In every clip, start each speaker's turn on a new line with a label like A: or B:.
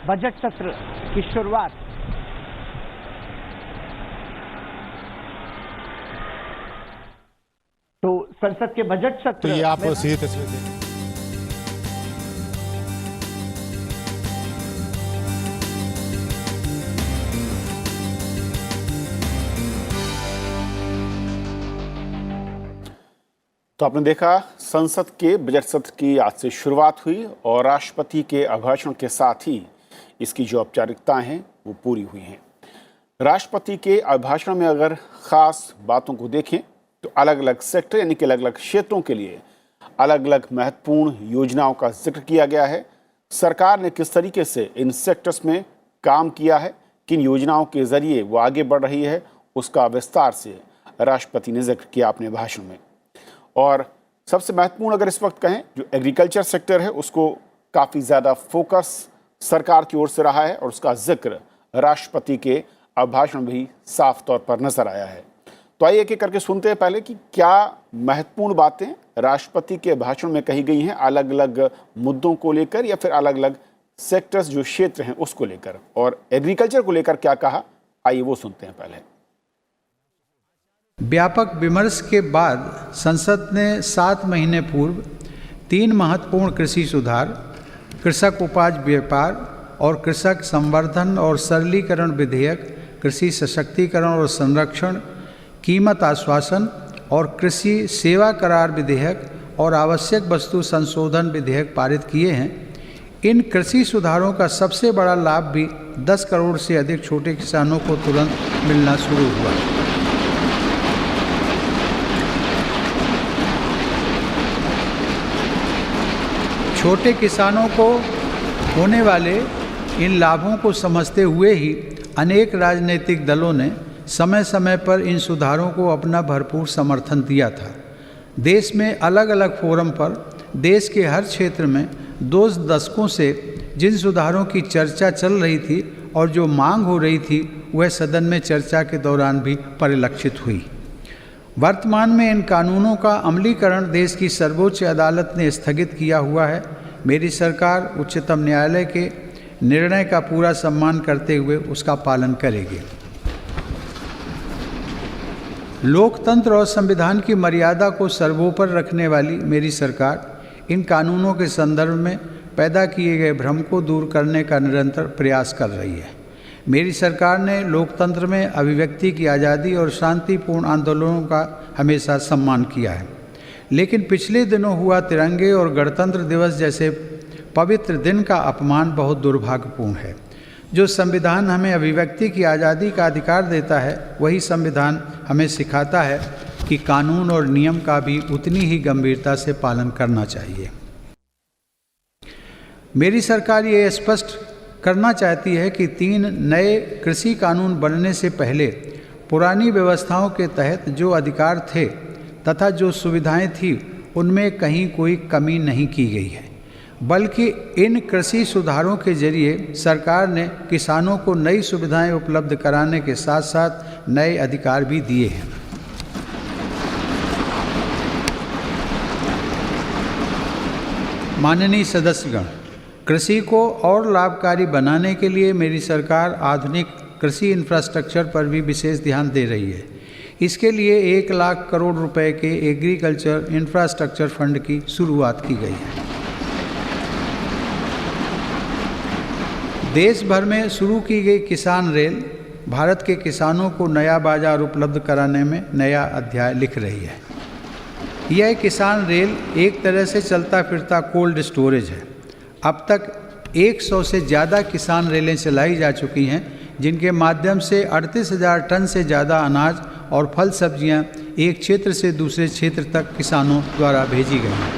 A: Budget सत्र की शुरुआत तो संसद के बजट सत्र
B: तो ये आप सीधी तस्वीर देखें। तो आपने देखा संसद के बजट सत्र की आज से शुरुआत हुई और राष्ट्रपति के अभिभाषण के साथ ही इसकी जो औपचारिकताएं हैं वो पूरी हुई हैं। राष्ट्रपति के अभिभाषण में अगर खास बातों को देखें तो अलग अलग सेक्टर यानी कि अलग अलग क्षेत्रों के लिए अलग अलग महत्वपूर्ण योजनाओं का जिक्र किया गया है। सरकार ने किस तरीके से इन सेक्टर्स में काम किया है, किन योजनाओं के जरिए वो आगे बढ़ रही है, उसका विस्तार से राष्ट्रपति ने जिक्र किया अपने भाषण में। और सबसे महत्वपूर्ण अगर इस वक्त कहें जो एग्रीकल्चर सेक्टर है उसको काफ़ी ज़्यादा फोकस सरकार की ओर से रहा है और उसका जिक्र राष्ट्रपति के अभिभाषण में भी साफ तौर पर नजर आया है। तो आइए एक एक करके सुनते हैं पहले कि क्या महत्वपूर्ण बातें राष्ट्रपति के भाषण में कही गई हैं अलग अलग मुद्दों को लेकर या फिर अलग अलग सेक्टर्स जो क्षेत्र हैं उसको लेकर, और एग्रीकल्चर को लेकर क्या कहा, आइए वो सुनते हैं पहले।
C: व्यापक विमर्श के बाद संसद ने 7 महीने पूर्व 3 महत्वपूर्ण कृषि सुधार, कृषक उपज व्यापार और कृषक संवर्धन और सरलीकरण विधेयक, कृषि सशक्तिकरण और संरक्षण, कीमत आश्वासन और कृषि सेवा करार विधेयक और आवश्यक वस्तु संशोधन विधेयक पारित किए हैं। इन कृषि सुधारों का सबसे बड़ा लाभ भी 10 करोड़ से अधिक छोटे किसानों को तुरंत मिलना शुरू हुआ। छोटे किसानों को होने वाले इन लाभों को समझते हुए ही अनेक राजनीतिक दलों ने समय समय पर इन सुधारों को अपना भरपूर समर्थन दिया था। देश में अलग अलग फोरम पर देश के हर क्षेत्र में 2 दशकों से जिन सुधारों की चर्चा चल रही थी और जो मांग हो रही थी वह सदन में चर्चा के दौरान भी परिलक्षित हुई। वर्तमान में इन कानूनों का अमलीकरण देश की सर्वोच्च अदालत ने स्थगित किया हुआ है। मेरी सरकार उच्चतम न्यायालय के निर्णय का पूरा सम्मान करते हुए उसका पालन करेगी। लोकतंत्र और संविधान की मर्यादा को सर्वोपरि रखने वाली मेरी सरकार इन कानूनों के संदर्भ में पैदा किए गए भ्रम को दूर करने का निरंतर प्रयास कर रही है। मेरी सरकार ने लोकतंत्र में अभिव्यक्ति की आज़ादी और शांतिपूर्ण आंदोलनों का हमेशा सम्मान किया है, लेकिन पिछले दिनों हुआ तिरंगे और गणतंत्र दिवस जैसे पवित्र दिन का अपमान बहुत दुर्भाग्यपूर्ण है। जो संविधान हमें अभिव्यक्ति की आज़ादी का अधिकार देता है वही संविधान हमें सिखाता है कि कानून और नियम का भी उतनी ही गंभीरता से पालन करना चाहिए। मेरी सरकार ये स्पष्ट करना चाहती है कि 3 नए कृषि कानून बनने से पहले पुरानी व्यवस्थाओं के तहत जो अधिकार थे तथा जो सुविधाएं थी उनमें कहीं कोई कमी नहीं की गई है, बल्कि इन कृषि सुधारों के जरिए सरकार ने किसानों को नई सुविधाएं उपलब्ध कराने के साथ साथ नए अधिकार भी दिए हैं। माननीय सदस्यगण, कृषि को और लाभकारी बनाने के लिए मेरी सरकार आधुनिक कृषि इंफ्रास्ट्रक्चर पर भी विशेष ध्यान दे रही है। इसके लिए 1 लाख करोड़ रुपए के एग्रीकल्चर इंफ्रास्ट्रक्चर फंड की शुरुआत की गई है। देश भर में शुरू की गई किसान रेल भारत के किसानों को नया बाजार उपलब्ध कराने में नया अध्याय लिख रही है। यह किसान रेल एक तरह से चलता फिरता कोल्ड स्टोरेज है। अब तक 100 से ज़्यादा किसान रेलें चलाई जा चुकी हैं, जिनके माध्यम से 38,000 टन से ज़्यादा अनाज और फल सब्जियां एक क्षेत्र से दूसरे क्षेत्र तक किसानों द्वारा भेजी गई हैं।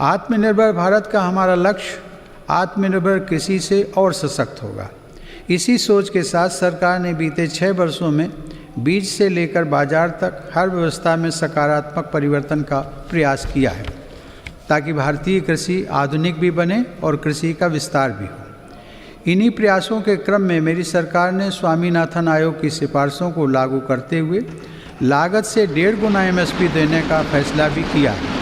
C: आत्मनिर्भर भारत का हमारा लक्ष्य आत्मनिर्भर कृषि से और सशक्त होगा। इसी सोच के साथ सरकार ने बीते 6 वर्षों में बीज से लेकर बाजार तक हर व्यवस्था में सकारात्मक परिवर्तन का प्रयास किया है, ताकि भारतीय कृषि आधुनिक भी बने और कृषि का विस्तार भी हो। इन्हीं प्रयासों के क्रम में मेरी सरकार ने स्वामीनाथन आयोग की सिफारिशों को लागू करते हुए लागत से 1.5 गुना MSP देने का फैसला भी किया है।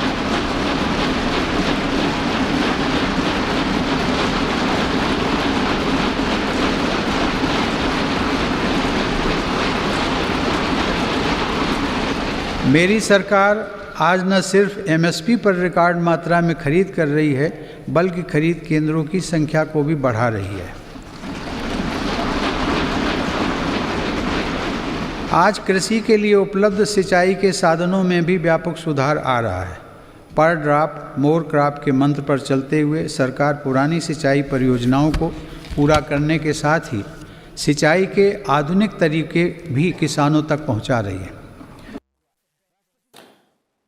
C: मेरी सरकार आज न सिर्फ एमएसपी पर रिकॉर्ड मात्रा में खरीद कर रही है, बल्कि खरीद केंद्रों की संख्या को भी बढ़ा रही है। आज कृषि के लिए उपलब्ध सिंचाई के साधनों में भी व्यापक सुधार आ रहा है। पर ड्रॉप मोर क्रॉप के मंत्र पर चलते हुए सरकार पुरानी सिंचाई परियोजनाओं को पूरा करने के साथ ही सिंचाई के आधुनिक तरीके भी किसानों तक पहुंचा रही है।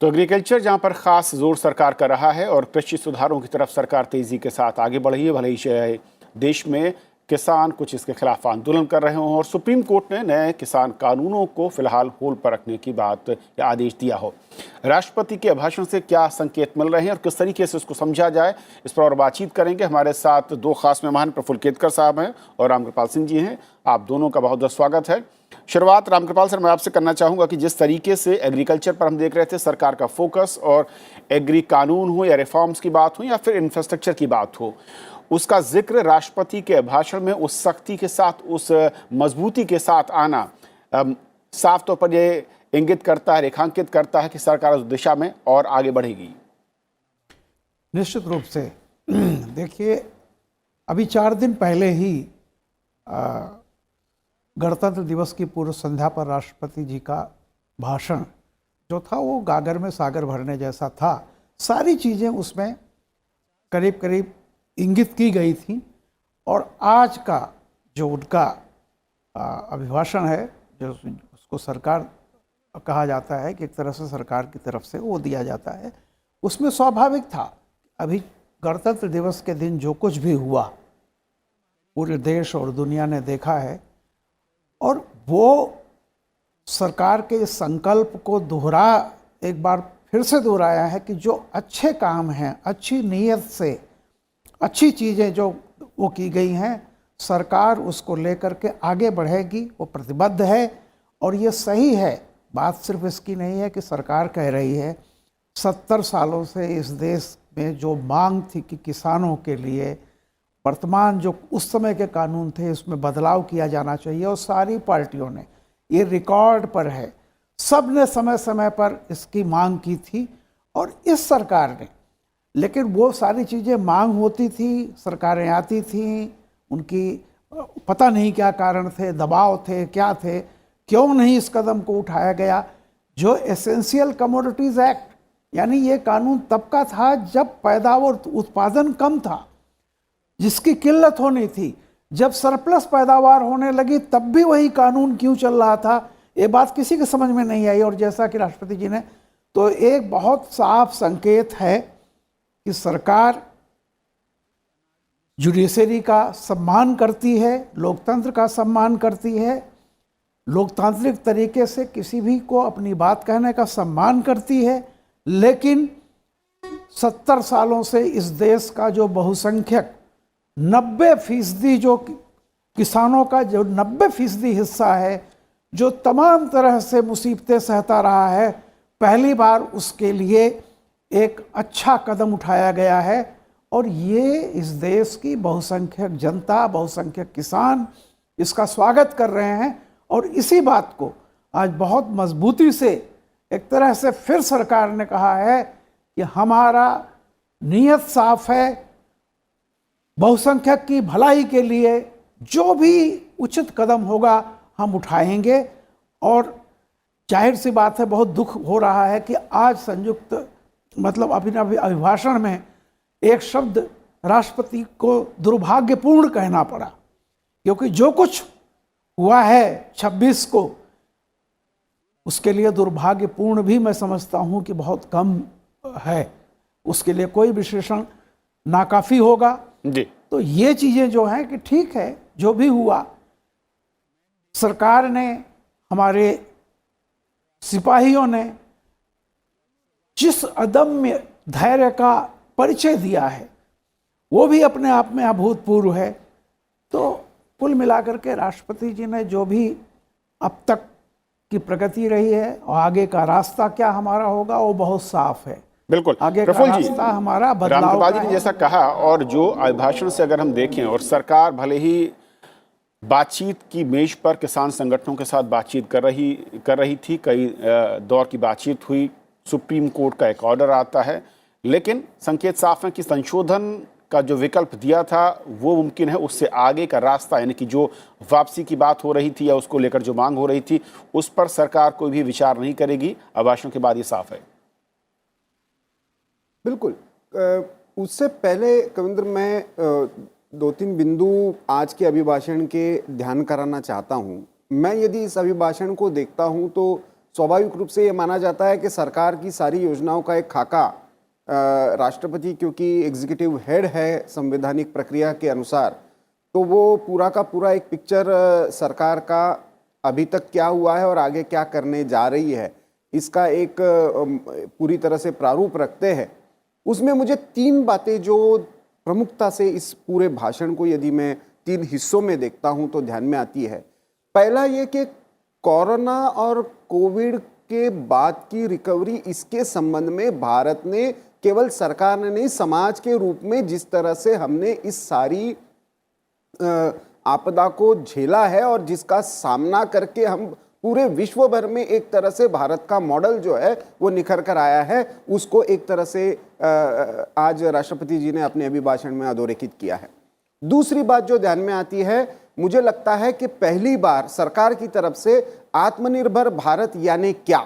B: तो एग्रीकल्चर जहां पर खास जोर सरकार कर रहा है और कृषि सुधारों की तरफ सरकार तेजी के साथ आगे बढ़ रही है, भले ही देश में किसान कुछ इसके खिलाफ आंदोलन कर रहे हों और सुप्रीम कोर्ट ने नए किसान कानूनों को फिलहाल होल्ड पर रखने की बात या आदेश दिया हो। राष्ट्रपति के अभिभाषण से क्या संकेत मिल रहे हैं और किस तरीके से इसको समझा जाए, इस पर और बातचीत करेंगे। हमारे साथ दो खास मेहमान प्रफुल्ल केतकर साहब हैं और रामकृपाल सिंह जी हैं। आप दोनों का बहुत बहुत स्वागत है। शुरुआत रामकृपाल सर मैं आपसे करना चाहूँगा कि जिस तरीके से एग्रीकल्चर पर हम देख रहे थे सरकार का फोकस, और एग्री कानून हो या रिफॉर्म्स की बात हो या फिर इंफ्रास्ट्रक्चर की बात हो, उसका जिक्र राष्ट्रपति के भाषण में उस सख्ती के साथ, उस मजबूती के साथ आना साफ तौर पर यह इंगित करता है, रेखांकित करता है कि सरकार उस दिशा में और आगे बढ़ेगी।
D: निश्चित रूप से देखिए, अभी 4 दिन पहले ही गणतंत्र दिवस की पूर्व संध्या पर राष्ट्रपति जी का भाषण जो था वो गागर में सागर भरने जैसा था। सारी चीज़ें उसमें करीब करीब इंगित की गई थी। और आज का जो उनका अभिभाषण है, जो उसको सरकार कहा जाता है कि एक तरह से सरकार की तरफ से वो दिया जाता है, उसमें स्वाभाविक था अभी गणतंत्र दिवस के दिन जो कुछ भी हुआ पूरे देश और दुनिया ने देखा है, और वो सरकार के इस संकल्प को एक बार फिर से दोहराया है कि जो अच्छे काम हैं, अच्छी नीयत से अच्छी चीज़ें जो वो की गई हैं, सरकार उसको लेकर के आगे बढ़ेगी, वो प्रतिबद्ध है। और ये सही है, बात सिर्फ इसकी नहीं है कि सरकार कह रही है। 70 सालों से इस देश में जो मांग थी कि किसानों के लिए वर्तमान जो उस समय के कानून थे उसमें बदलाव किया जाना चाहिए, और सारी पार्टियों ने, ये रिकॉर्ड पर है, सब ने समय समय पर इसकी मांग की थी। और इस सरकार ने, लेकिन वो सारी चीज़ें मांग होती थी, सरकारें आती थीं, उनकी पता नहीं क्या कारण थे, दबाव थे, क्या थे, क्यों नहीं इस कदम को उठाया गया। जो एसेंशियल कमोडिटीज़ एक्ट, यानी ये कानून तब का था जब पैदावार उत्पादन कम था, जिसकी किल्लत होनी थी। जब सरप्लस पैदावार होने लगी तब भी वही कानून क्यों चल रहा था, ये बात किसी के समझ में नहीं आई। और जैसा कि राष्ट्रपति जी ने, तो एक बहुत साफ संकेत है कि सरकार जुडिशरी का सम्मान करती है, लोकतंत्र का सम्मान करती है, लोकतांत्रिक तरीके से किसी भी को अपनी बात कहने का सम्मान करती है। लेकिन 70 सालों से इस देश का जो बहुसंख्यक 90% जो किसानों का जो 90% हिस्सा है, जो तमाम तरह से मुसीबतें सहता रहा है, पहली बार उसके लिए एक अच्छा कदम उठाया गया है। और ये इस देश की बहुसंख्यक जनता, बहुसंख्यक किसान इसका स्वागत कर रहे हैं। और इसी बात को आज बहुत मजबूती से एक तरह से फिर सरकार ने कहा है कि हमारा नीयत साफ है, बहुसंख्यक की भलाई के लिए जो भी उचित कदम होगा हम उठाएंगे। और जाहिर सी बात है, बहुत दुख हो रहा है कि आज संयुक्त अभिभाषण में एक शब्द राष्ट्रपति को दुर्भाग्यपूर्ण कहना पड़ा, क्योंकि जो कुछ हुआ है 26 को, उसके लिए दुर्भाग्यपूर्ण भी मैं समझता हूं कि बहुत कम है, उसके लिए कोई विशेषण नाकाफी होगा
B: जी।
D: तो ये चीज़ें जो हैं कि ठीक है, जो भी हुआ, सरकार ने, हमारे सिपाहियों ने जिस अदम्य धैर्य का परिचय दिया है वो भी अपने आप में अभूतपूर्व है। तो कुल मिलाकर के राष्ट्रपति जी ने जो भी अब तक की प्रगति रही है और आगे का रास्ता क्या हमारा होगा वो बहुत साफ है।
B: बिल्कुल,
D: आगे का रास्ता हमारा बदलाव
B: रामकृपाल जी ने जैसा कहा, और जो अभिभाषण से अगर हम देखें, और सरकार भले ही बातचीत की मेज पर किसान संगठनों के साथ बातचीत कर रही थी। कई दौर की बातचीत हुई, सुप्रीम कोर्ट का एक ऑर्डर आता है, लेकिन संकेत साफ है कि संशोधन का जो विकल्प दिया था वो मुमकिन है, उससे आगे का रास्ता यानी कि जो वापसी की बात हो रही थी या उसको लेकर जो मांग हो रही थी उस पर सरकार कोई भी विचार नहीं करेगी। अभिभाषण के बाद ये साफ है।
E: बिल्कुल। उससे पहले कविंद्र, मैं 2-3 बिंदु आज के अभिभाषण के ध्यान कराना चाहता हूं। मैं यदि इस अभिभाषण को देखता हूं तो स्वाभाविक रूप से ये माना जाता है कि सरकार की सारी योजनाओं का एक खाका राष्ट्रपति, क्योंकि एग्जीक्यूटिव हेड है संवैधानिक प्रक्रिया के अनुसार, तो वो पूरा का पूरा एक पिक्चर सरकार का अभी तक क्या हुआ है और आगे क्या करने जा रही है इसका एक पूरी तरह से प्रारूप रखते हैं। उसमें मुझे 3 बातें जो प्रमुखता से इस पूरे भाषण को यदि मैं 3 हिस्सों में देखता हूं तो ध्यान में आती है। पहला ये कि कोरोना और कोविड के बाद की रिकवरी, इसके संबंध में भारत ने, केवल सरकार ने नहीं, समाज के रूप में जिस तरह से हमने इस सारी आपदा को झेला है और जिसका सामना करके हम पूरे विश्व भर में एक तरह से भारत का मॉडल जो है वो निखर कर आया है, उसको एक तरह से आज राष्ट्रपति जी ने अपने अभिभाषण में अधोरेखित किया है। दूसरी बात जो ध्यान में आती है, मुझे लगता है कि पहली बार सरकार की तरफ से आत्मनिर्भर भारत यानी क्या,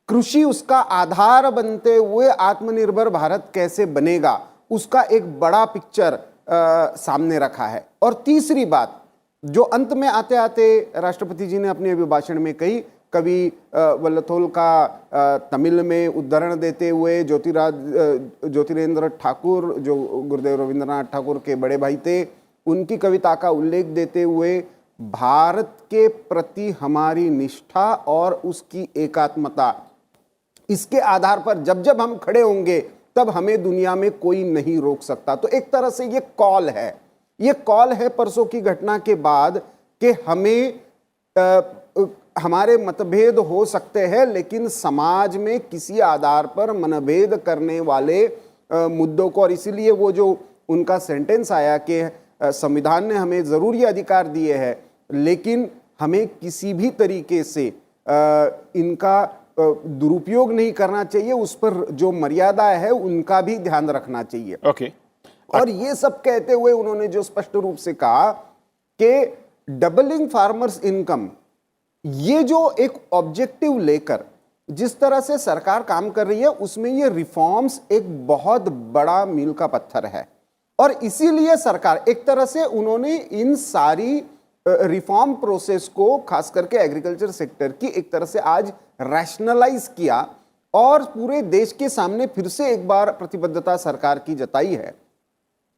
E: कृषि उसका आधार बनते हुए आत्मनिर्भर भारत कैसे बनेगा, उसका एक बड़ा पिक्चर सामने रखा है। और तीसरी बात जो अंत में आते आते राष्ट्रपति जी ने अपने अभिभाषण में कही, कवि वल्लथोल का तमिल में उद्धरण देते हुए ज्योतिरेंद्र ठाकुर, जो गुरुदेव रविंद्रनाथ ठाकुर के बड़े भाई थे, उनकी कविता का उल्लेख देते हुए भारत के प्रति हमारी निष्ठा और उसकी एकात्मता, इसके आधार पर जब जब हम खड़े होंगे तब हमें दुनिया में कोई नहीं रोक सकता। तो एक तरह से ये कॉल है, ये कॉल है परसों की घटना के बाद कि हमें हमारे मतभेद हो सकते हैं, लेकिन समाज में किसी आधार पर मनभेद करने वाले मुद्दों को, और इसीलिए वो जो उनका सेंटेंस आया कि संविधान ने हमें जरूर ये अधिकार दिए हैं, लेकिन हमें किसी भी तरीके से इनका दुरुपयोग नहीं करना चाहिए, उस पर जो मर्यादा है उनका भी ध्यान रखना चाहिए।
B: ओके।
E: और ये सब कहते हुए उन्होंने जो स्पष्ट रूप से कहा कि डबलिंग फार्मर्स इनकम, ये जो एक ऑब्जेक्टिव लेकर जिस तरह से सरकार काम कर रही है, उसमें ये रिफॉर्म्स एक बहुत बड़ा मील का पत्थर है। और इसीलिए सरकार एक तरह से उन्होंने इन सारी रिफॉर्म प्रोसेस को, खास करके एग्रीकल्चर सेक्टर की, एक तरह से आज रैशनलाइज किया और पूरे देश के सामने फिर से एक बार प्रतिबद्धता सरकार की जताई है।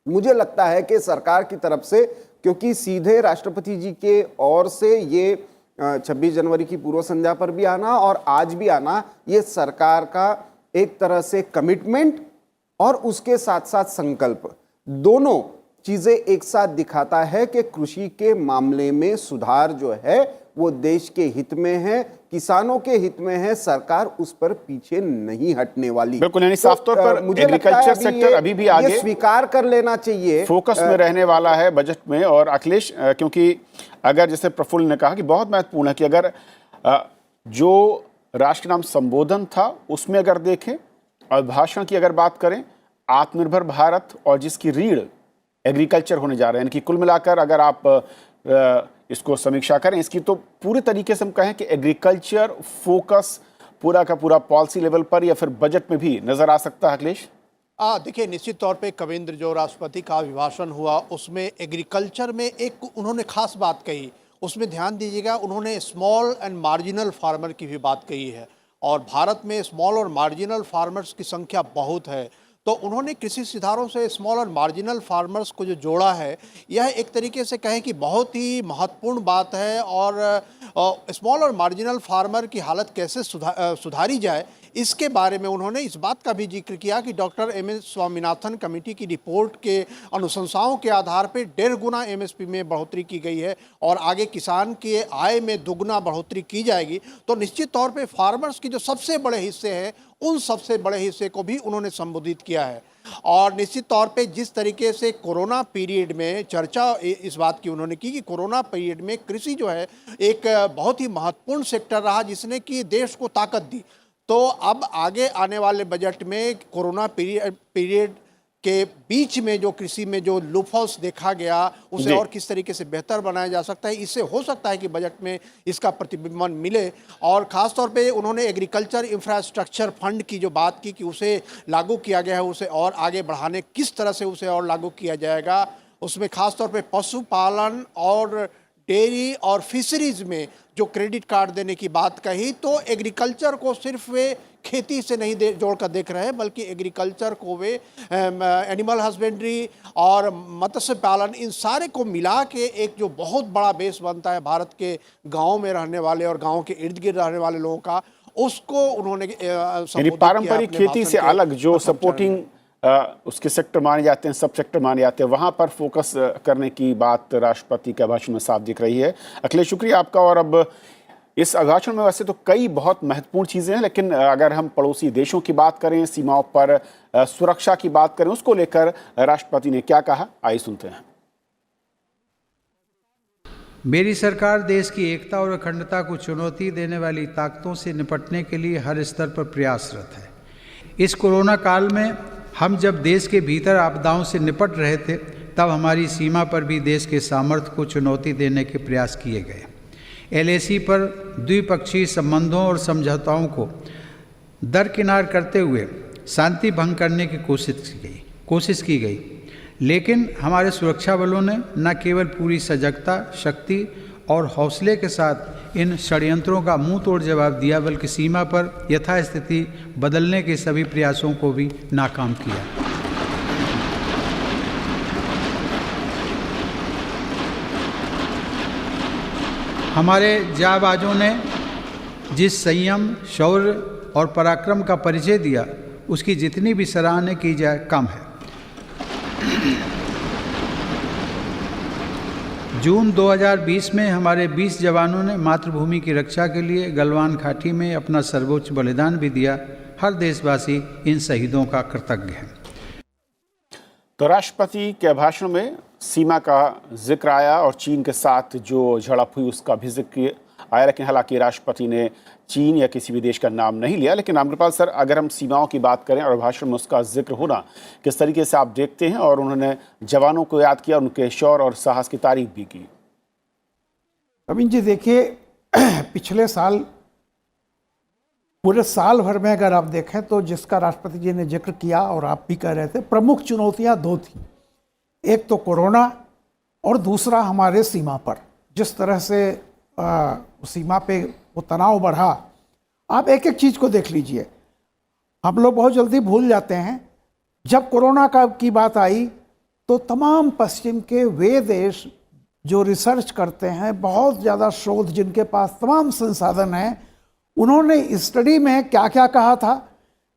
E: मुझे लगता है कि सरकार की तरफ से, क्योंकि सीधे राष्ट्रपति जी के ओर से ये 26 जनवरी की पूर्व संध्या पर भी आना और आज भी आना, ये सरकार का एक तरह से कमिटमेंट और उसके साथ साथ संकल्प, दोनों चीजें एक साथ दिखाता है कि कृषि के मामले में सुधार जो है वो देश के हित में है, किसानों के हित में है, सरकार उस पर पीछे नहीं हटने वाली।
B: बिल्कुल, यानी साफ तौर पर
E: मुझे
B: एग्रीकल्चर सेक्टर अभी भी आगे
E: स्वीकार कर लेना चाहिए,
B: फोकस में रहने वाला है बजट में। और अखिलेश, क्योंकि अगर जैसे प्रफुल्ल ने कहा कि बहुत महत्वपूर्ण है कि अगर जो राष्ट्र नाम संबोधन था उसमें अगर देखें और भाषण की अगर बात करें, आत्मनिर्भर भारत और जिसकी रीढ़ एग्रीकल्चर होने जा रहे हैं, यानी कि कुल मिलाकर अगर आप इसको समीक्षा करें इसकी, तो पूरे तरीके से हम कहें कि एग्रीकल्चर फोकस पूरा का पूरा पॉलिसी लेवल पर या फिर बजट में भी नजर आ सकता है। अखिलेश,
F: देखिए, निश्चित तौर पे कविंद्र, जो राष्ट्रपति का अभिभाषण हुआ उसमें एग्रीकल्चर में एक उन्होंने खास बात कही, उसमें ध्यान दीजिएगा, उन्होंने स्मॉल एंड मार्जिनल फार्मर की भी बात कही है। और भारत में स्मॉल और मार्जिनल फार्मर्स की संख्या बहुत है, तो उन्होंने कृषि सुधारों से स्मॉल और मार्जिनल फार्मर्स को जो जोड़ा है, यह एक तरीके से कहें कि बहुत ही महत्वपूर्ण बात है। और स्मॉल और मार्जिनल फार्मर की हालत कैसे सुधारी जाए, इसके बारे में उन्होंने इस बात का भी जिक्र किया कि डॉक्टर एम.एस. स्वामीनाथन कमेटी की रिपोर्ट के अनुशंसाओं के आधार पर 1.5 गुना एमएसपी में बढ़ोतरी की गई है और आगे किसान के आय में दुगना बढ़ोतरी की जाएगी। तो निश्चित तौर पे फार्मर्स की जो सबसे बड़े हिस्से हैं, उन सबसे बड़े हिस्से को भी उन्होंने संबोधित किया है। और निश्चित तौर पे जिस तरीके से कोरोना पीरियड में चर्चा इस बात की उन्होंने की कि कोरोना पीरियड में कृषि जो है एक बहुत ही महत्वपूर्ण सेक्टर रहा जिसने कि देश को ताकत दी। तो अब आगे आने वाले बजट में कोरोना पीरियड के बीच में जो कृषि में जो लूपहोल्स देखा गया उसे और किस तरीके से बेहतर बनाया जा सकता है, इससे हो सकता है कि बजट में इसका प्रतिबिंबन मिले। और ख़ास तौर पे उन्होंने एग्रीकल्चर इंफ्रास्ट्रक्चर फंड की जो बात की कि उसे लागू किया गया है, उसे और आगे बढ़ाने किस तरह से उसे और लागू किया जाएगा, उसमें ख़ास तौर पे पशुपालन और डेयरी और फिशरीज में जो क्रेडिट कार्ड देने की बात कही, तो एग्रीकल्चर को सिर्फ वे खेती से नहीं जोड़कर देख रहे हैं बल्कि एग्रीकल्चर को वे एनिमल हस्बेंड्री और मत्स्य पालन इन सारे को मिला के एक जो बहुत बड़ा बेस बनता है भारत के गाँव में रहने वाले और गाँव के इर्द गिर्द रहने वाले लोगों का, उसको उन्होंने
B: पारंपरिक खेती से अलग जो सपोर्टिंग उसके सेक्टर माने जाते हैं, सब सेक्टर माने जाते हैं, वहां पर फोकस करने की बात राष्ट्रपति के भाषण में साफ दिख रही है। अखिलेश, शुक्रिया आपका। और अब इस भाषण में वैसे तो कई बहुत महत्वपूर्ण चीजें हैं, लेकिन अगर हम पड़ोसी देशों की बात करें, सीमाओं पर सुरक्षा की बात करें, उसको लेकर राष्ट्रपति ने क्या कहा, आइए सुनते हैं।
C: मेरी सरकार देश की एकता और अखंडता को चुनौती देने वाली ताकतों से निपटने के लिए हर स्तर पर प्रयासरत है। इस कोरोना काल में हम जब देश के भीतर आपदाओं से निपट रहे थे, तब हमारी सीमा पर भी देश के सामर्थ्य को चुनौती देने के प्रयास किए गए। LAC पर द्विपक्षीय संबंधों और समझौताओं को दरकिनार करते हुए शांति भंग करने की कोशिश की गई, लेकिन हमारे सुरक्षा बलों ने न केवल पूरी सजगता, शक्ति और हौसले के साथ इन षड्यंत्रों का मुंह तोड़ जवाब दिया, बल्कि सीमा पर यथास्थिति बदलने के सभी प्रयासों को भी नाकाम किया। हमारे जाबाजों ने जिस संयम, शौर्य और पराक्रम का परिचय दिया, उसकी जितनी भी सराहना की जाए कम है। जून 2020 में हमारे 20 जवानों ने मातृभूमि की रक्षा के लिए गलवान घाटी में अपना सर्वोच्च बलिदान भी दिया। हर देशवासी इन शहीदों का कृतज्ञ है।
B: तो राष्ट्रपति के भाषण में सीमा का जिक्र आया और चीन के साथ जो झड़प हुई उसका भी जिक्र आया, लेकिन हालांकि राष्ट्रपति ने चीन या किसी भी देश का नाम नहीं लिया। लेकिन अमृतपाल सर, अगर हम सीमाओं की बात करें और भाषण में उसका जिक्र होना किस तरीके से आप देखते हैं, और उन्होंने जवानों को याद किया, उनके शौर्य और साहस की तारीफ भी की।
D: अभी जी देखिए, पिछले साल पूरे साल भर में अगर आप देखें तो जिसका राष्ट्रपति जी ने जिक्र किया और आप भी कह रहे थे, प्रमुख चुनौतियां दो थी। एक तो कोरोना और दूसरा हमारे सीमा पर जिस तरह से सीमा पे वो तनाव बढ़ा। आप एक एक चीज़ को देख लीजिए। हम लोग बहुत जल्दी भूल जाते हैं, जब कोरोना की बात आई तो तमाम पश्चिम के वे देश जो रिसर्च करते हैं, बहुत ज़्यादा शोध जिनके पास तमाम संसाधन हैं, उन्होंने इस स्टडी में क्या क्या कहा था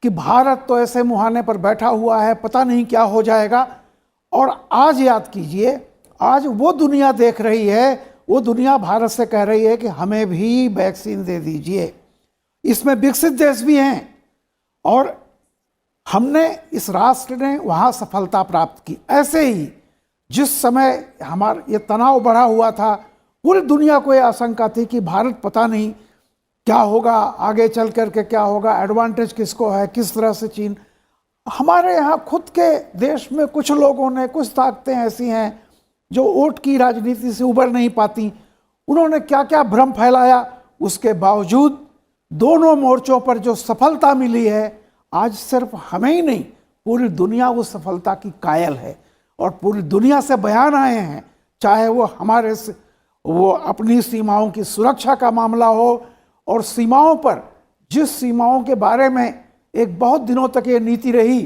D: कि भारत तो ऐसे मुहाने पर बैठा हुआ है, पता नहीं क्या हो जाएगा। और आज याद कीजिए, आज वो दुनिया देख रही है, वो दुनिया भारत से कह रही है कि हमें भी वैक्सीन दे दीजिए। इसमें विकसित देश भी हैं और हमने, इस राष्ट्र ने वहाँ सफलता प्राप्त की। ऐसे ही जिस समय हमारा ये तनाव बढ़ा हुआ था, पूरी दुनिया को ये आशंका थी कि भारत पता नहीं क्या होगा, आगे चल करके क्या होगा, एडवांटेज किसको है, किस तरह से चीन। हमारे यहाँ खुद के देश में कुछ लोगों ने, कुछ ताकतें ऐसी हैं जो वोट की राजनीति से उबर नहीं पाती, उन्होंने क्या क्या भ्रम फैलाया। उसके बावजूद दोनों मोर्चों पर जो सफलता मिली है, आज सिर्फ हमें ही नहीं, पूरी दुनिया उस सफलता की कायल है। और पूरी दुनिया से बयान आए हैं, चाहे वो अपनी सीमाओं की सुरक्षा का मामला हो, और सीमाओं पर जिस सीमाओं के बारे में एक बहुत दिनों तक ये नीति रही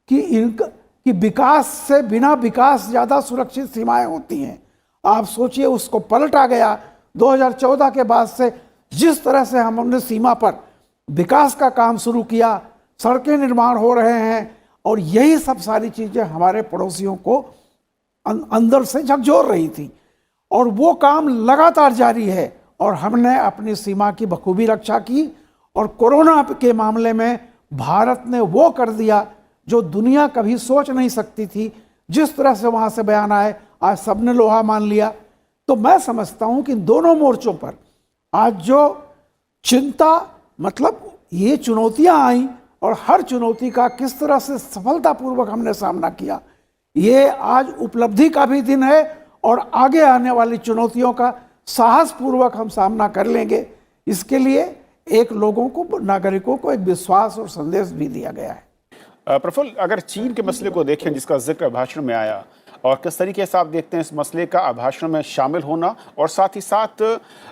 D: कि विकास से बिना विकास ज़्यादा सुरक्षित सीमाएं होती हैं, आप सोचिए उसको पलटा गया 2014 के बाद से। जिस तरह से हमने सीमा पर विकास का काम शुरू किया, सड़कें निर्माण हो रहे हैं, और यही सब सारी चीज़ें हमारे पड़ोसियों को अंदर से झकझोर रही थी, और वो काम लगातार जारी है। और हमने अपनी सीमा की बखूबी रक्षा की, और कोरोना के मामले में भारत ने वो कर दिया जो दुनिया कभी सोच नहीं सकती थी, जिस तरह से वहाँ से बयान आए, आज सबने लोहा मान लिया। तो मैं समझता हूँ कि दोनों मोर्चों पर आज जो चिंता, मतलब ये चुनौतियाँ आई और हर चुनौती का किस तरह से सफलतापूर्वक हमने सामना किया, ये आज उपलब्धि का भी दिन है और आगे आने वाली चुनौतियों का साहसपूर्वक हम सामना कर लेंगे। इसके लिए एक लोगों को, नागरिकों को एक विश्वास और संदेश भी दिया गया है।
B: प्रफुल्ल, अगर चीन के मसले को देखें जिसका जिक्र भाषण में आया, और किस तरीके से आप देखते हैं इस मसले का भाषण में शामिल होना, और साथ ही साथ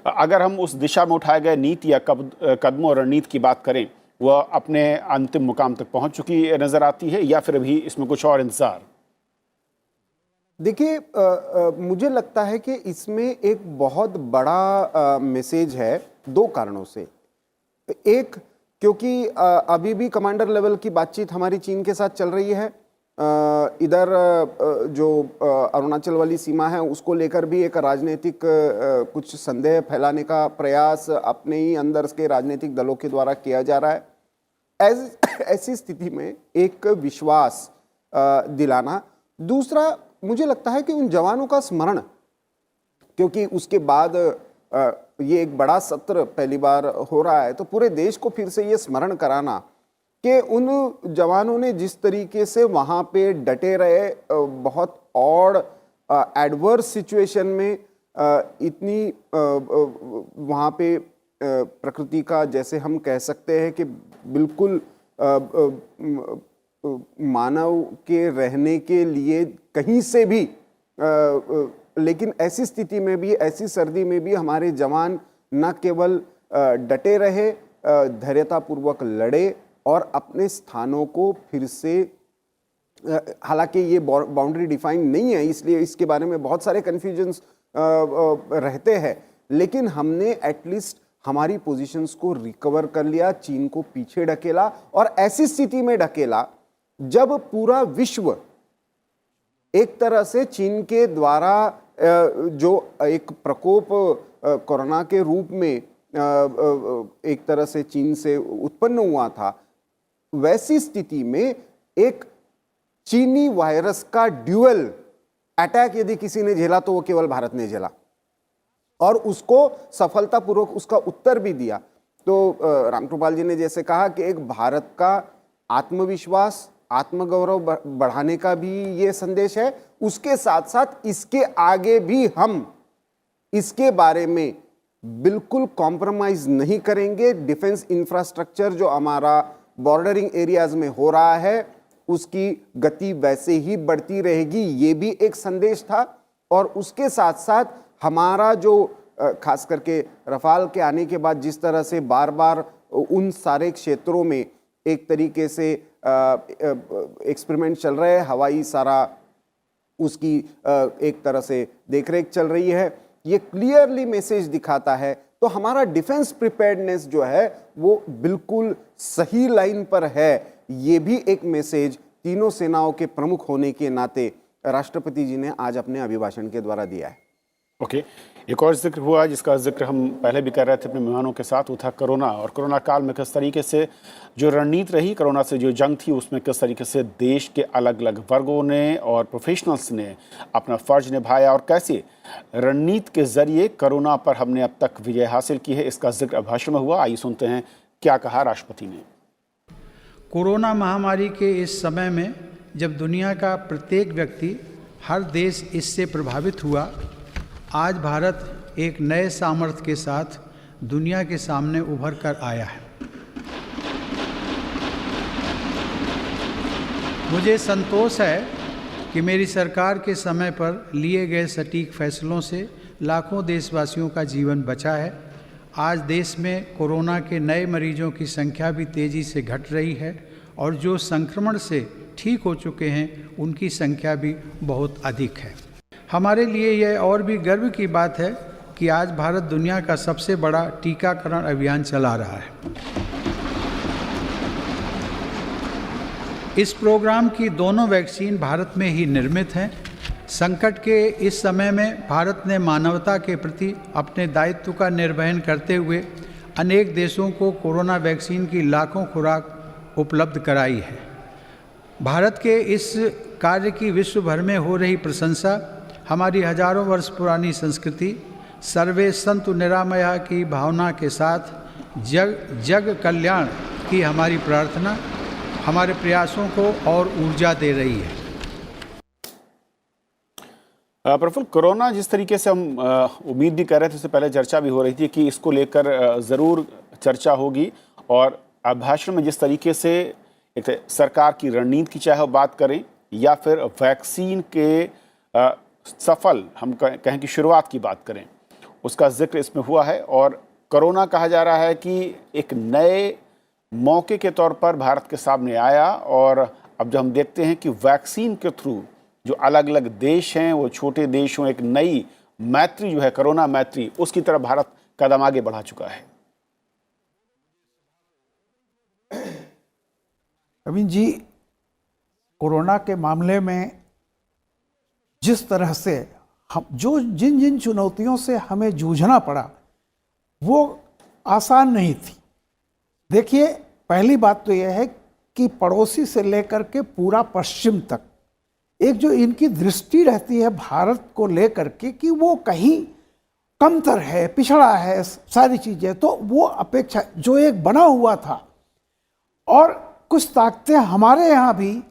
B: अगर हम उस दिशा में उठाए गए नीति या कदमों और रणनीति की बात करें, वह अपने अंतिम मुकाम तक पहुंच चुकी नजर आती है या फिर अभी इसमें कुछ और इंतजार?
E: देखिए, मुझे लगता है कि इसमें एक बहुत बड़ा मैसेज है दो कारणों से। एक, क्योंकि अभी भी कमांडर लेवल की बातचीत हमारी चीन के साथ चल रही है। इधर जो अरुणाचल वाली सीमा है उसको लेकर भी एक राजनीतिक कुछ संदेह फैलाने का प्रयास अपने ही अंदर के राजनीतिक दलों के द्वारा किया जा रहा है। ऐसी स्थिति में एक विश्वास दिलाना। दूसरा, मुझे लगता है कि उन जवानों का स्मरण, क्योंकि उसके बाद ये एक बड़ा सत्र पहली बार हो रहा है, तो पूरे देश को फिर से ये स्मरण कराना कि उन जवानों ने जिस तरीके से वहाँ पे डटे रहे, बहुत ऑड एडवर्स सिचुएशन में इतनी वहाँ पे प्रकृति का, जैसे हम कह सकते हैं कि बिल्कुल मानव के रहने के लिए कहीं से भी, लेकिन ऐसी स्थिति में भी, ऐसी सर्दी में भी हमारे जवान न केवल डटे रहे, धैर्यतापूर्वक लड़े और अपने स्थानों को फिर से, हालांकि ये बाउंड्री डिफाइन नहीं है इसलिए इसके बारे में बहुत सारे कन्फ्यूजन्स रहते हैं, लेकिन हमने एटलीस्ट हमारी पोजीशंस को रिकवर कर लिया, चीन को पीछे ढकेला, और ऐसी स्थिति में ढकेला जब पूरा विश्व एक तरह से चीन के द्वारा जो एक प्रकोप कोरोना के रूप में एक तरह से चीन से उत्पन्न हुआ था, वैसी स्थिति में एक चीनी वायरस का ड्यूअल अटैक यदि किसी ने झेला तो वो केवल भारत ने झेला, और उसको सफलतापूर्वक उसका उत्तर भी दिया। तो रामकृपाल जी ने जैसे कहा कि एक भारत का आत्मविश्वास, आत्मगौरव बढ़ाने का भी ये संदेश है, उसके साथ साथ इसके आगे भी हम इसके बारे में बिल्कुल कॉम्प्रोमाइज नहीं करेंगे। डिफेंस इंफ्रास्ट्रक्चर जो हमारा बॉर्डरिंग एरियाज में हो रहा है उसकी गति वैसे ही बढ़ती रहेगी, ये भी एक संदेश था। और उसके साथ साथ हमारा जो खास करके रफाल के आने के बाद जिस तरह से बार बार उन सारे क्षेत्रों में एक तरीके से एक्सपेरिमेंट चल रहे हैं, हवाई सारा उसकी एक तरह से देखरेख चल रही है, ये क्लियरली मैसेज दिखाता है। तो हमारा डिफेंस प्रिपेयर्डनेस जो है वो बिल्कुल सही लाइन पर है। ये भी एक मैसेज तीनों सेनाओं के प्रमुख होने के नाते राष्ट्रपति जी ने आज अपने अभिभाषण के द्वारा दिया है।
B: ओके, एक और जिक्र हुआ जिसका जिक्र हम पहले भी कर रहे थे अपने मेहमानों के साथ, वो था कोरोना। और कोरोना काल में किस तरीके से जो रणनीति रही, कोरोना से जो जंग थी, उसमें किस तरीके से देश के अलग अलग वर्गों ने और प्रोफेशनल्स ने अपना फर्ज निभाया और कैसे रणनीति के जरिए कोरोना पर हमने अब तक विजय हासिल की है, इसका जिक्र भाषण में हुआ। आइए सुनते हैं क्या कहा राष्ट्रपति ने।
C: कोरोना महामारी के इस समय में जब दुनिया का प्रत्येक व्यक्ति, हर देश इससे प्रभावित हुआ, आज भारत एक नए सामर्थ्य के साथ दुनिया के सामने उभर कर आया है। मुझे संतोष है कि मेरी सरकार के समय पर लिए गए सटीक फैसलों से लाखों देशवासियों का जीवन बचा है। आज देश में कोरोना के नए मरीजों की संख्या भी तेज़ी से घट रही है और जो संक्रमण से ठीक हो चुके हैं उनकी संख्या भी बहुत अधिक है। हमारे लिए यह और भी गर्व की बात है कि आज भारत दुनिया का सबसे बड़ा टीकाकरण अभियान चला रहा है। इस प्रोग्राम की दोनों वैक्सीन भारत में ही निर्मित हैं। संकट के इस समय में भारत ने मानवता के प्रति अपने दायित्व का निर्वहन करते हुए अनेक देशों को कोरोना वैक्सीन की लाखों खुराक उपलब्ध कराई है। भारत के इस कार्य की विश्व भर में हो रही प्रशंसा, हमारी हजारों वर्ष पुरानी संस्कृति, सर्वे संतु निरामया की भावना के साथ जग कल्याण की हमारी प्रार्थना हमारे प्रयासों को और ऊर्जा दे रही है।
B: प्रफुल्ल, कोरोना जिस तरीके से हम उम्मीद भी कर रहे थे, उससे पहले चर्चा भी हो रही थी कि इसको लेकर ज़रूर चर्चा होगी, और अभिभाषण में जिस तरीके से एक सरकार की रणनीति की चाहे बात करें या फिर वैक्सीन के सफल हम कहें कि शुरुआत की बात करें, उसका जिक्र इसमें हुआ है। और कोरोना कहा जा रहा है कि एक नए मौके के तौर पर भारत के सामने आया, और अब जब हम देखते हैं कि वैक्सीन के थ्रू जो अलग अलग देश हैं, वो छोटे देश हों, एक नई मैत्री जो है कोरोना मैत्री, उसकी तरफ भारत कदम आगे बढ़ा चुका है।
D: अमीन जी, कोरोना के मामले में जिस तरह से हम जिन जिन चुनौतियों से हमें जूझना पड़ा, वो आसान नहीं थी। देखिए, पहली बात तो यह है कि पड़ोसी से लेकर के पूरा पश्चिम तक एक जो इनकी दृष्टि रहती है भारत को लेकर के कि वो कहीं कमतर है, पिछड़ा है, सारी चीज़ें, तो वो अपेक्षा जो एक बना हुआ था। और कुछ ताकतें हमारे यहाँ भी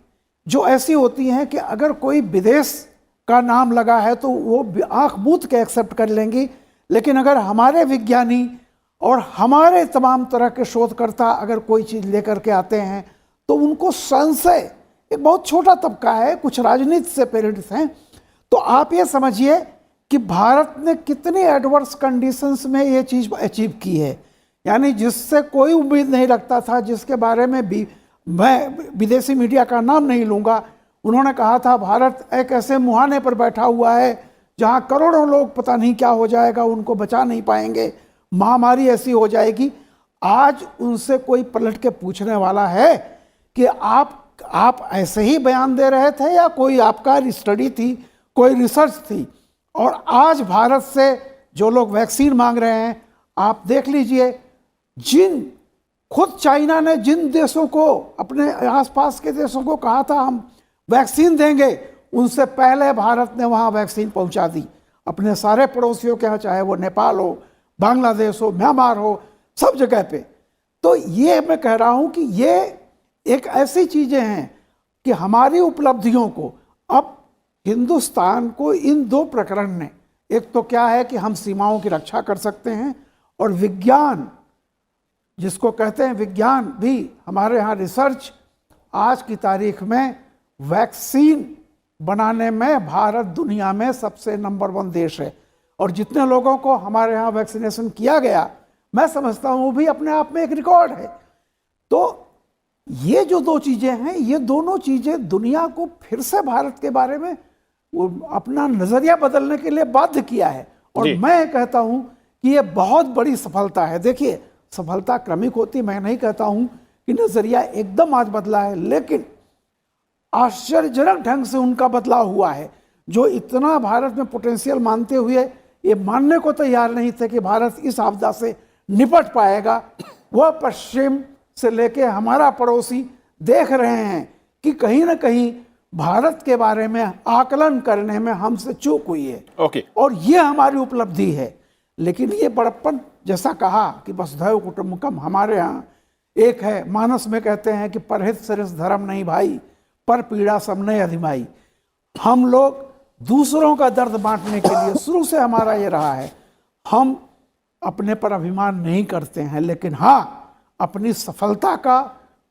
D: जो ऐसी होती हैं कि अगर कोई विदेश का नाम लगा है तो वो आंख मूंद के एक्सेप्ट कर लेंगी, लेकिन अगर हमारे विज्ञानी और हमारे तमाम तरह के शोधकर्ता अगर कोई चीज़ लेकर के आते हैं तो उनको संशय, एक बहुत छोटा तबका है, कुछ राजनीति से प्रेरित हैं, तो आप ये समझिए कि भारत ने कितनी एडवर्स कंडीशंस में ये चीज़ अचीव की है, यानी जिससे कोई उम्मीद नहीं रखता था, जिसके बारे में भी मैं विदेशी मीडिया का नाम नहीं लूँगा, उन्होंने कहा था भारत एक ऐसे मुहाने पर बैठा हुआ है जहाँ करोड़ों लोग पता नहीं क्या हो जाएगा, उनको बचा नहीं पाएंगे, महामारी ऐसी हो जाएगी। आज उनसे कोई पलट के पूछने वाला है कि आप ऐसे ही बयान दे रहे थे या कोई आपका स्टडी थी, कोई रिसर्च थी? और आज भारत से जो लोग वैक्सीन मांग रहे हैं, आप देख लीजिए, खुद चाइना ने जिन देशों को, अपने आसपास के देशों को कहा था हम वैक्सीन देंगे, उनसे पहले भारत ने वहाँ वैक्सीन पहुँचा दी अपने सारे पड़ोसियों के यहाँ, चाहे वो नेपाल हो, बांग्लादेश हो, म्यांमार हो, सब जगह पे। तो ये मैं कह रहा हूँ कि ये एक ऐसी चीज़ें हैं कि हमारी उपलब्धियों को अब हिंदुस्तान को इन दो प्रकरण ने, एक तो क्या है कि हम सीमाओं की रक्षा कर सकते हैं, और विज्ञान जिसको कहते हैं विज्ञान भी, हमारे यहाँ रिसर्च, आज की तारीख में वैक्सीन बनाने में भारत दुनिया में सबसे नंबर 1 देश है। और जितने लोगों को हमारे यहाँ वैक्सीनेशन किया गया, मैं समझता हूँ वो भी अपने आप में एक रिकॉर्ड है। तो ये जो दो चीज़ें हैं, ये दोनों चीज़ें दुनिया को फिर से भारत के बारे में वो अपना नज़रिया बदलने के लिए बाध्य किया है। और मैं कहता हूँ कि ये बहुत बड़ी सफलता है। देखिए, सफलता क्रमिक होती, मैं नहीं कहता हूँ कि नज़रिया एकदम आज बदला है, लेकिन आश्चर्यजनक ढंग से उनका बदलाव हुआ है। जो इतना भारत में पोटेंशियल मानते हुए ये मानने को तैयार नहीं थे कि भारत इस आपदा से निपट पाएगा, वह पश्चिम से लेके हमारा पड़ोसी देख रहे हैं कि कहीं ना कहीं भारत के बारे में आकलन करने में हमसे चूक हुई है। और ये हमारी उपलब्धि है। लेकिन ये बड़प्पन, जैसा कहा कि वसुधैव कुटुंबकम हमारे यहाँ एक है, मानस में कहते हैं कि परहित सरिस धर्म नहीं भाई, पर पीड़ा सबने अधिमाई। हम लोग दूसरों का दर्द बांटने के लिए शुरू से हमारा ये रहा है। हम अपने पर अभिमान नहीं करते हैं, लेकिन हाँ, अपनी सफलता का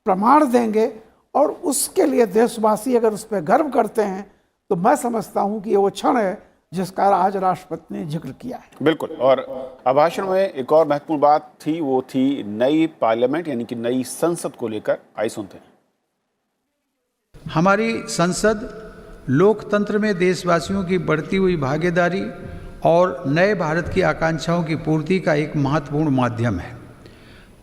D: प्रमाण देंगे, और उसके लिए देशवासी अगर उस पर गर्व करते हैं तो मैं समझता हूँ कि ये वो क्षण है जिसका आज राष्ट्रपति ने जिक्र किया है।
B: बिल्कुल। और अभिभाषण में एक और महत्वपूर्ण बात थी, वो थी नई पार्लियामेंट यानी कि नई संसद को लेकर। आइए सुनते हैं।
C: हमारी संसद लोकतंत्र में देशवासियों की बढ़ती हुई भागीदारी और नए भारत की आकांक्षाओं की पूर्ति का एक महत्वपूर्ण माध्यम है।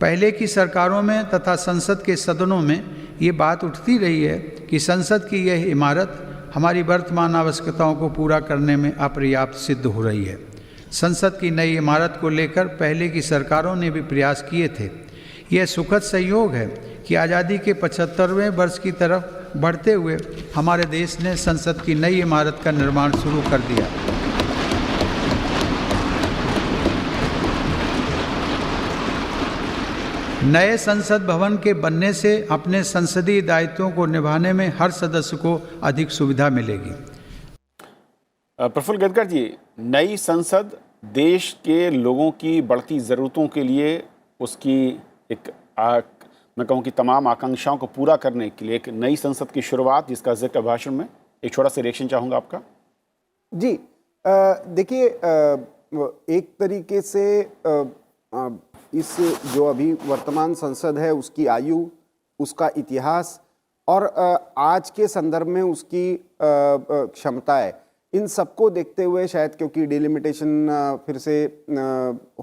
C: पहले की सरकारों में तथा संसद के सदनों में ये बात उठती रही है कि संसद की यह इमारत हमारी वर्तमान आवश्यकताओं को पूरा करने में अपर्याप्त सिद्ध हो रही है। संसद की नई इमारत को लेकर पहले की सरकारों ने भी प्रयास किए थे। यह सुखद संयोग है कि आज़ादी के 75वें वर्ष की तरफ बढ़ते हुए हमारे देश ने संसद की नई इमारत का निर्माण शुरू कर दिया। नए संसद भवन के बनने से अपने संसदीय दायित्वों को निभाने में हर सदस्य को अधिक सुविधा मिलेगी।
B: प्रफुल्ल गदकर जी, नई संसद देश के लोगों की बढ़ती ज़रूरतों के लिए उसकी एक मैं कहूँ कि तमाम आकांक्षाओं को पूरा करने के लिए एक नई संसद की शुरुआत, जिसका जिक्र भाषण में एक छोटा सा रिएक्शन चाहूँगा आपका।
E: जी, देखिए, एक तरीके से इस जो अभी वर्तमान संसद है उसकी आयु, उसका इतिहास और आज के संदर्भ में उसकी क्षमताएं, इन सबको देखते हुए शायद, क्योंकि डिलिमिटेशन फिर से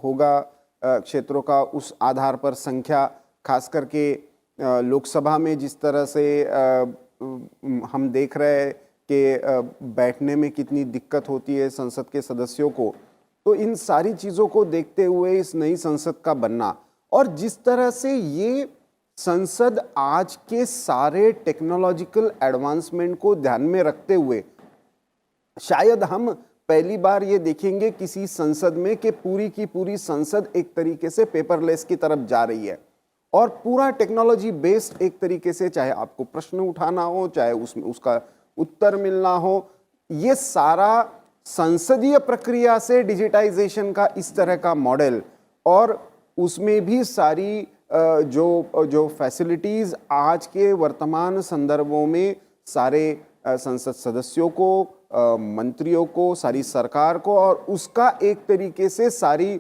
E: होगा क्षेत्रों का उस आधार पर, संख्या खास करके लोकसभा में जिस तरह से हम देख रहे हैं कि बैठने में कितनी दिक्कत होती है संसद के सदस्यों को, तो इन सारी चीज़ों को देखते हुए इस नई संसद का बनना और जिस तरह से ये संसद आज के सारे टेक्नोलॉजिकल एडवांसमेंट को ध्यान में रखते हुए, शायद हम पहली बार ये देखेंगे किसी संसद में कि पूरी की पूरी संसद एक तरीके से पेपरलेस की तरफ जा रही है और पूरा टेक्नोलॉजी बेस्ड एक तरीके से, चाहे आपको प्रश्न उठाना हो, चाहे उसमें उसका उत्तर मिलना हो, ये सारा संसदीय प्रक्रिया से डिजिटाइजेशन का इस तरह का मॉडल और उसमें भी सारी जो फैसिलिटीज़ आज के वर्तमान संदर्भों में सारे संसद सदस्यों को, मंत्रियों को, सारी सरकार को और उसका एक तरीके से सारी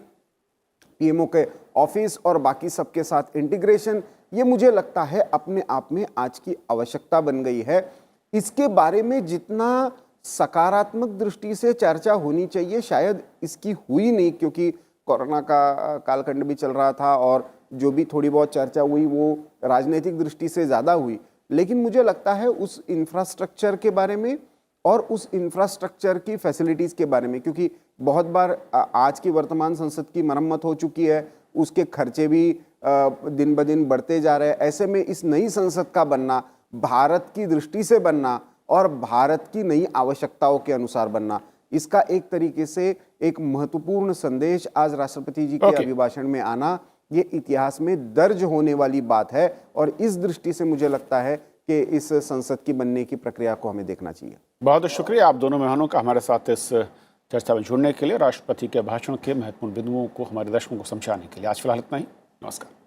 E: पीएमओ के ऑफिस और बाकी सबके साथ इंटीग्रेशन, ये मुझे लगता है अपने आप में आज की आवश्यकता बन गई है। इसके बारे में जितना सकारात्मक दृष्टि से चर्चा होनी चाहिए शायद इसकी हुई नहीं, क्योंकि कोरोना का कालखंड भी चल रहा था और जो भी थोड़ी बहुत चर्चा हुई वो राजनीतिक दृष्टि से ज़्यादा हुई। लेकिन मुझे लगता है उस इंफ्रास्ट्रक्चर के बारे में और उस इंफ्रास्ट्रक्चर की फैसिलिटीज़ के बारे में, क्योंकि बहुत बार आज की वर्तमान संसद की मरम्मत हो चुकी है, उसके खर्चे भी दिन ब दिन बढ़ते जा रहे हैं। ऐसे में इस नई संसद का बनना, भारत की दृष्टि से बनना और भारत की नई आवश्यकताओं के अनुसार बनना, इसका एक तरीके से एक महत्वपूर्ण संदेश आज राष्ट्रपति जी के अभिभाषण में आना, ये इतिहास में दर्ज होने वाली बात है और इस दृष्टि से मुझे लगता है कि इस संसद की बनने की प्रक्रिया को हमें देखना चाहिए।
B: बहुत बहुत शुक्रिया आप दोनों मेहमानों का हमारे साथ इस चर्चा में जुड़ने के लिए, राष्ट्रपति के भाषण के महत्वपूर्ण बिंदुओं को हमारे दर्शकों को समझाने के लिए। आज फिलहाल इतना ही, नमस्कार।